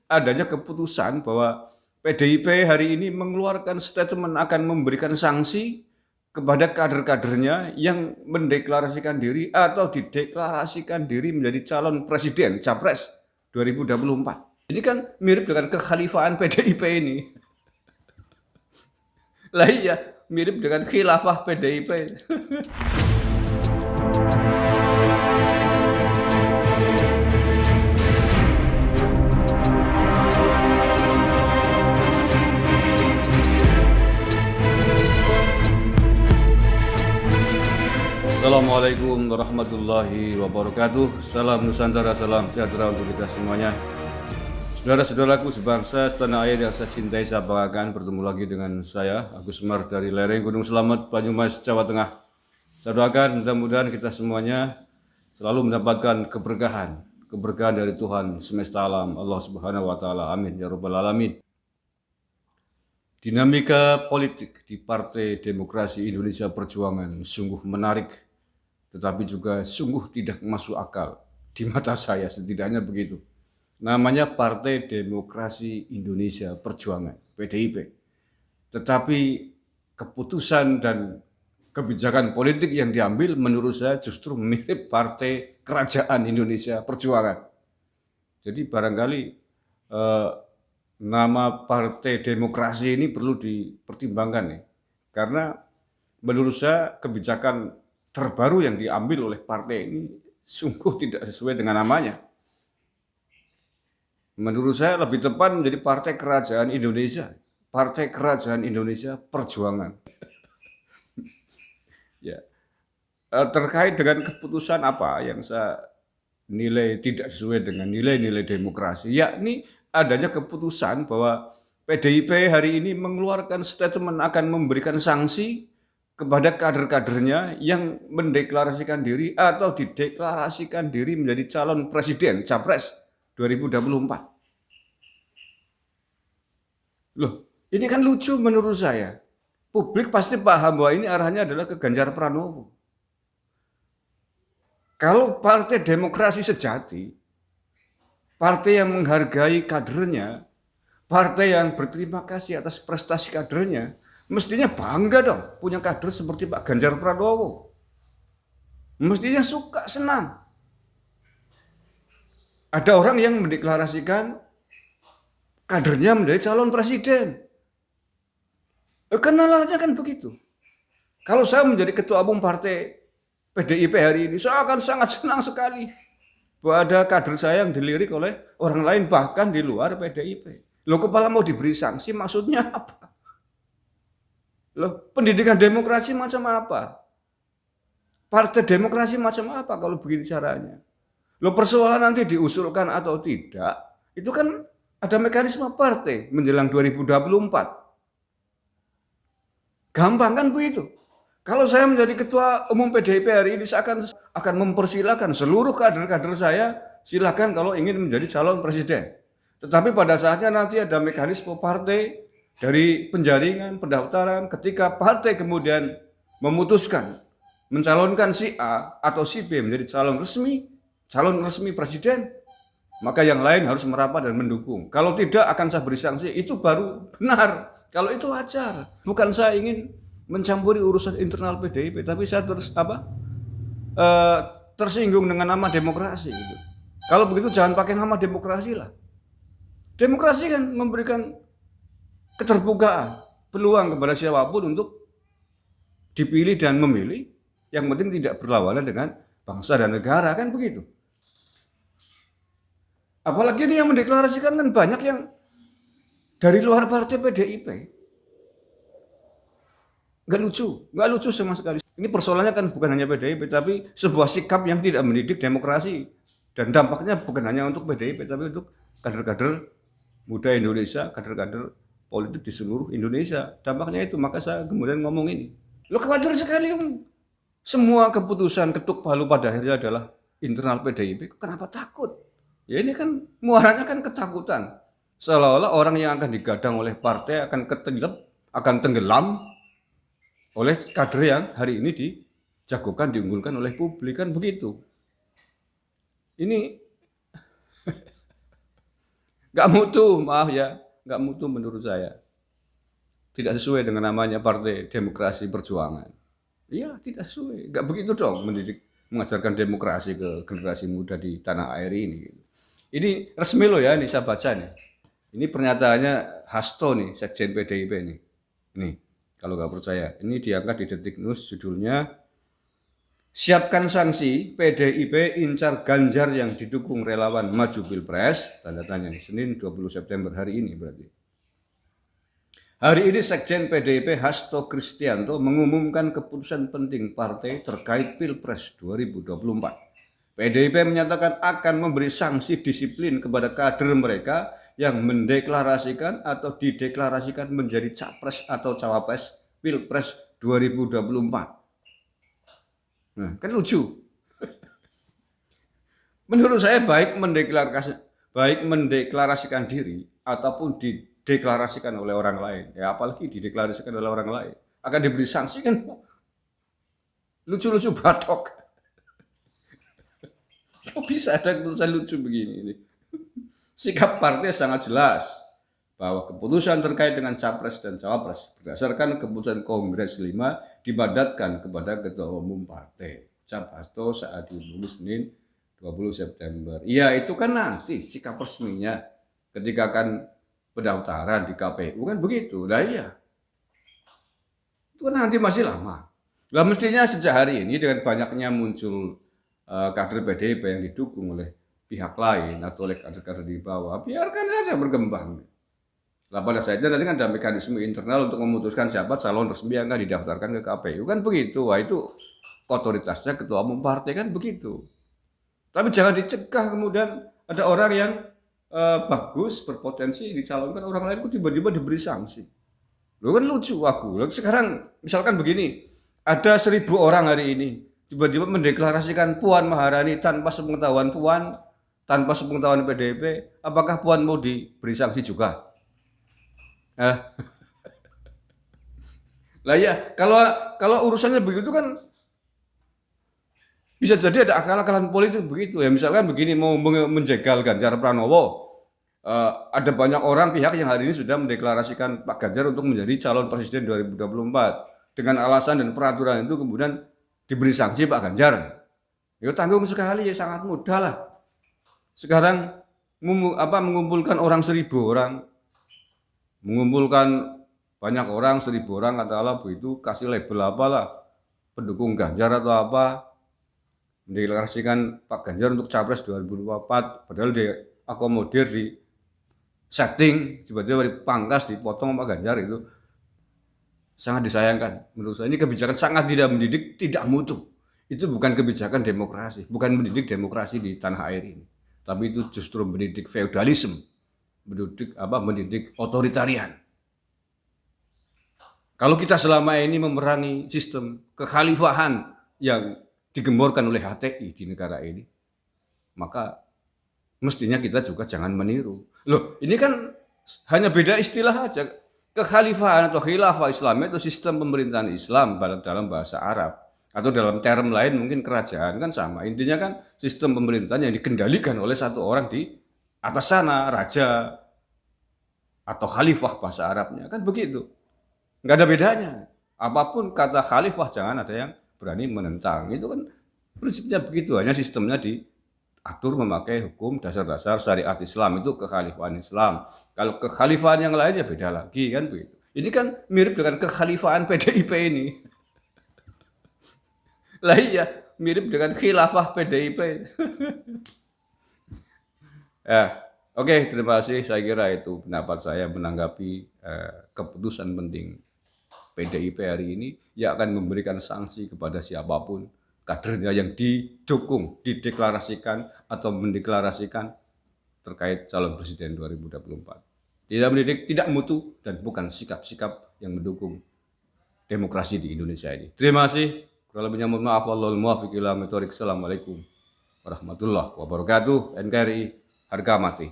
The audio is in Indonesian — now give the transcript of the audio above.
adanya keputusan bahwa PDIP hari ini mengeluarkan statement akan memberikan sanksi kepada kader-kadernya yang mendeklarasikan diri atau dideklarasikan diri menjadi calon presiden, capres 2024. Ini kan mirip dengan kekhalifahan PDIP ini. Lah iya, mirip dengan khilafah PDIP. Assalamualaikum warahmatullahi wabarakatuh. Salam Nusantara, salam sejahtera untuk kita semuanya. Saudara-saudaraku sebangsa, setanah air yang saya cintai, saya banggakan, bertemu lagi dengan saya, Agus Semar dari lereng Gunung Selamet, Banyumas, Jawa Tengah. Saya doakan mudah-mudahan kita semuanya selalu mendapatkan keberkahan dari Tuhan semesta alam, Allah Subhanahu wa Ta'ala. Amin ya Rabbal Alamin. Dinamika politik di Partai Demokrasi Indonesia Perjuangan sungguh menarik, tetapi juga sungguh tidak masuk akal di mata saya, setidaknya begitu. Namanya Partai Demokrasi Indonesia Perjuangan, PDIP. Tetapi keputusan dan kebijakan politik yang diambil menurut saya justru mirip Partai Kerajaan Indonesia Perjuangan. Jadi barangkali nama Partai Demokrasi ini perlu dipertimbangkan nih. Karena menurut saya kebijakan terbaru yang diambil oleh partai ini sungguh tidak sesuai dengan namanya. Menurut saya lebih tepat menjadi Partai Kerajaan Indonesia. Partai Kerajaan Indonesia Perjuangan. Ya. Terkait dengan keputusan apa yang saya nilai tidak sesuai dengan nilai-nilai demokrasi, yakni adanya keputusan bahwa PDIP hari ini mengeluarkan statement akan memberikan sanksi kepada kader-kadernya yang mendeklarasikan diri atau dideklarasikan diri menjadi calon presiden, capres 2024. Loh, ini kan lucu menurut saya. Publik pasti paham bahwa ini arahnya adalah ke Ganjar Pranowo. Kalau Partai Demokrasi Sejati, partai yang menghargai kadernya, partai yang berterima kasih atas prestasi kadernya, mestinya bangga dong punya kader seperti Pak Ganjar Pranowo. Mestinya suka, senang. Ada orang yang mendeklarasikan kadernya menjadi calon presiden. Kenalannya kan begitu. Kalau saya menjadi ketua umum partai PDIP hari ini, saya akan sangat senang sekali bahwa ada kader saya yang dilirik oleh orang lain bahkan di luar PDIP. Loh, kepala mau diberi sanksi maksudnya apa? Loh, pendidikan demokrasi macam apa? Partai demokrasi macam apa kalau begini caranya? Loh, persoalan nanti diusulkan atau tidak, itu kan ada mekanisme partai menjelang 2024. Gampang kan begitu? Kalau saya menjadi ketua umum PDIP hari ini, saya akan mempersilahkan seluruh kader-kader saya, silakan kalau ingin menjadi calon presiden. Tetapi pada saatnya nanti ada mekanisme partai dari penjaringan, pendaftaran, ketika partai kemudian memutuskan mencalonkan si A atau si B menjadi calon resmi presiden, maka yang lain harus merapat dan mendukung. Kalau tidak akan saya beri sanksi, itu baru benar. Kalau itu wajar. Bukan saya ingin mencampuri urusan internal PDIP, tapi saya tersinggung dengan nama demokrasi gitu. Kalau begitu jangan pakai nama demokrasi lah. Demokrasi kan memberikan keterbukaan, peluang kepada siapapun untuk dipilih dan memilih, yang penting tidak berlawanan dengan bangsa dan negara, kan begitu. Apalagi ini yang mendeklarasikan kan banyak yang dari luar partai PDIP. Nggak lucu sama sekali. Ini persoalannya kan bukan hanya PDIP, tapi sebuah sikap yang tidak mendidik demokrasi. Dan dampaknya bukan hanya untuk PDIP, tapi untuk kader-kader muda Indonesia, kader-kader politik di seluruh Indonesia. Dampaknya itu, maka saya kemudian ngomong ini. Lo khawatir sekali, semua keputusan ketuk palu pada akhirnya adalah internal PDIP. Kenapa takut? Ya ini kan muaranya kan ketakutan. Seolah-olah orang yang akan digadang oleh partai akan tenggelam oleh kader yang hari ini dijagokan, diunggulkan oleh publik, kan begitu. Ini Nggak mutu, maaf ya, nggak mutu menurut saya. Tidak sesuai dengan namanya Partai Demokrasi Perjuangan. Iya, tidak sesuai. Nggak begitu dong mengajarkan demokrasi ke generasi muda di tanah air ini. Ini resmi loh ya, ini saya baca nih. Ini pernyataannya Hasto nih, Sekjen PDIP nih. Nih, kalau nggak percaya, ini diangkat di Detik News, judulnya siapkan sanksi, PDIP incar Ganjar yang didukung relawan maju Pilpres, tanda tanya, Senin 20 September hari ini berarti. Hari ini Sekjen PDIP Hasto Kristianto mengumumkan keputusan penting partai terkait Pilpres 2024. PDIP menyatakan akan memberi sanksi disiplin kepada kader mereka yang mendeklarasikan atau dideklarasikan menjadi capres atau cawapres Pilpres 2024. Nah, kan lucu. Menurut saya baik mendeklarasikan diri ataupun dideklarasikan oleh orang lain. Ya apalagi dideklarasikan oleh orang lain. Akan diberi sanksi kan lucu-lucu batok. Kok bisa ada keputusan lucu begini? Sikap partai sangat jelas bahwa keputusan terkait dengan capres dan cawapres berdasarkan keputusan Kongres 5 dipadatkan kepada Ketua Umum Partai Cap Hasto saat ditulis Senin 20 September. Iya, itu kan nanti sikap resminya ketika akan pendaftaran di KPU kan begitu. Lah iya. Itu kan nanti masih lama. Lah mestinya sejak hari ini dengan banyaknya muncul kader PDIP yang didukung oleh pihak lain atau oleh kader-kader di bawah, biarkan saja berkembang. Lah pada saatnya nanti kan ada mekanisme internal untuk memutuskan siapa calon resmi yang akan didaftarkan ke KPU kan begitu. Wah itu otoritasnya Ketua Umum Partai kan begitu. Tapi jangan dicegah kemudian ada orang yang bagus, berpotensi dicalonkan, orang lain kok tiba-tiba diberi sanksi. Lo kan lucu aku. Lalu sekarang misalkan begini, ada 1.000 orang hari ini tiba-tiba mendeklarasikan Puan Maharani tanpa sepengetahuan Puan, tanpa sepengetahuan PDIP, apakah Puan mau diberi sanksi juga? Lah ya, kalau urusannya begitu kan bisa jadi ada akal-akalan politik begitu ya. Misalkan begini, mau menjegal Ganjar Pranowo, ada banyak orang pihak yang hari ini sudah mendeklarasikan Pak Ganjar untuk menjadi calon presiden 2024 dengan alasan dan peraturan itu kemudian diberi sanksi Pak Ganjar. Ya tanggung sekali ya, sangat mudah lah. Sekarang mengumpulkan orang 1.000 orang, mengumpulkan banyak orang 1.000 orang katakanlah begitu, kasih label apalah pendukung Ganjar atau apa, mendeklarasikan Pak Ganjar untuk capres 2024, padahal diakomodir di setting tiba-tiba dipangkas, dipotong Pak Ganjar, itu sangat disayangkan. Menurut saya ini kebijakan sangat tidak mendidik, tidak mutu. Itu bukan kebijakan demokrasi, bukan mendidik demokrasi di tanah air ini, tapi itu justru mendidik feudalisme, mendidik otoritarian. Kalau kita selama ini memerangi sistem kekhalifahan yang digemborkan oleh HTI di negara ini, maka mestinya kita juga jangan meniru. Loh, ini kan hanya beda istilah aja. Kekhalifahan atau khilafah Islam itu sistem pemerintahan Islam dalam bahasa Arab, atau dalam term lain mungkin kerajaan kan sama. Intinya kan sistem pemerintahan yang dikendalikan oleh satu orang di atas sana, raja atau khalifah bahasa Arabnya kan begitu. Nggak ada bedanya. Apapun kata khalifah jangan ada yang berani menentang. Itu kan prinsipnya begitu, hanya sistemnya diatur memakai hukum dasar-dasar syariat Islam, itu kekhalifahan Islam. Kalau kekhalifahan yang lain ya beda lagi kan begitu. Ini kan mirip dengan kekhalifahan PDIP ini. Lah iya, mirip dengan khilafah PDIP. Ya, oke, terima kasih. Saya kira itu pendapat saya menanggapi keputusan penting PDIP hari ini yang akan memberikan sanksi kepada siapapun kadernya yang didukung, dideklarasikan atau mendeklarasikan terkait calon presiden 2024. Tidak mendidik, tidak mutu, dan bukan sikap-sikap yang mendukung demokrasi di Indonesia ini. Terima kasih. Kurang lebihnya mohon maaf. Wallahul muwaffiq ila aqwamit thoriq. Assalamualaikum warahmatullahi wabarakatuh. NKRI harga mati.